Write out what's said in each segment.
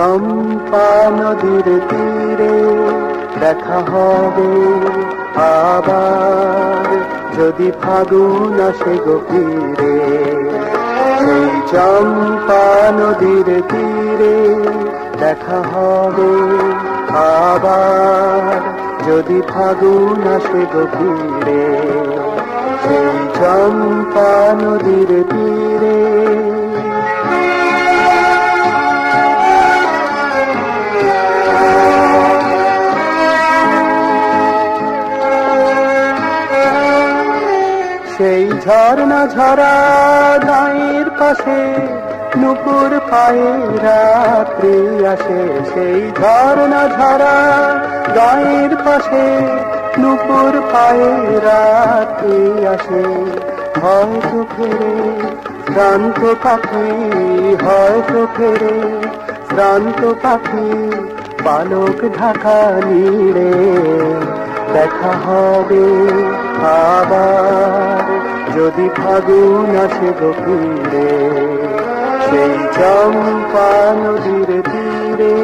চম্পা নদীর তীরে দেখা হবে আবার, যদি ফাগুন আসে গো ফিরে। সেই চম্পা নদীর তীরে দেখা হবে আবার, যদি ফাগুন আসে গো ফিরে। সেই চম্পা নদীর তীরে। সেই ঝর্ণা ঝরা গাঁয়ের পাশে নুপুর পায়ে রাত্রি আসে। সেই ঝর্ণা ঝরা গাঁয়ের পাশে নুপুর পায়ে রাত্রি আসে। হয়তো ফেরে শ্রান্ত পাখি, হয়তো ফেরে শ্রান্ত পাখি পালক ঢাকা নীড়ে। দেখা হবে আবার, যদি ফাগুন আসে গো ফিরে। সেই চম্পা নদীর তীরে।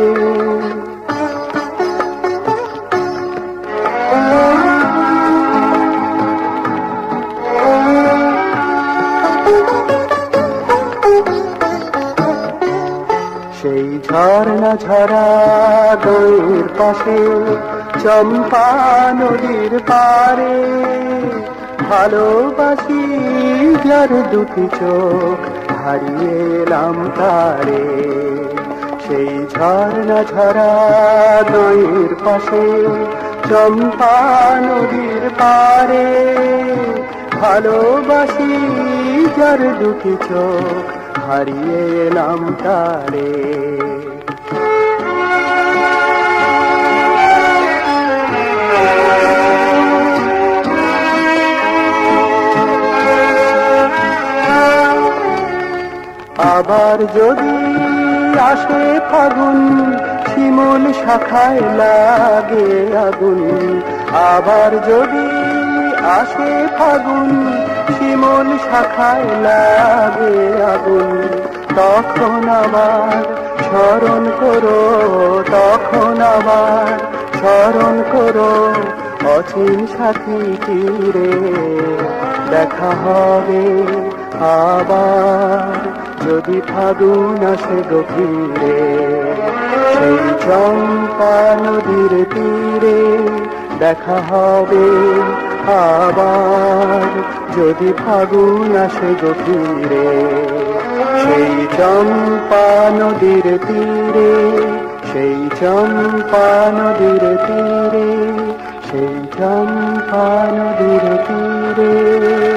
সেই ঝর্ণা ঝরা গাঁয়ের পাশে চম্পা নদীর পারে, ভালোবাসি যার দুটি চোখ হারিয়ে এলাম তারে। সেই ঝর্ণা ঝরা গাঁয়ের পাশে চম্পা নদীর পারে, ভালোবাসি যার দুটি চোখ হারিয়ে এলাম তারে। আবার যদি আসে ফাগুন, শিমুল শাখায় লাগে আগুন। আবার যদি আসে ফাগুন, শিমুল শাখায় লাগে আগুন। তখন আবার স্মরণ করো, তখন আবার স্মরণ করো অচিন সাথী তীরে। দেখা হবে আবার, যদি ফাগুন আসে গো ফিরে। সেই চম্পা নদীর তীরে দেখা হবে আবার, যদি ফাগুন আসে গো ফিরে। সেই চম্পা নদীর তীরে, সেই চম্পা নদীর তীরে, সেই চম্পা নদীর তীরে।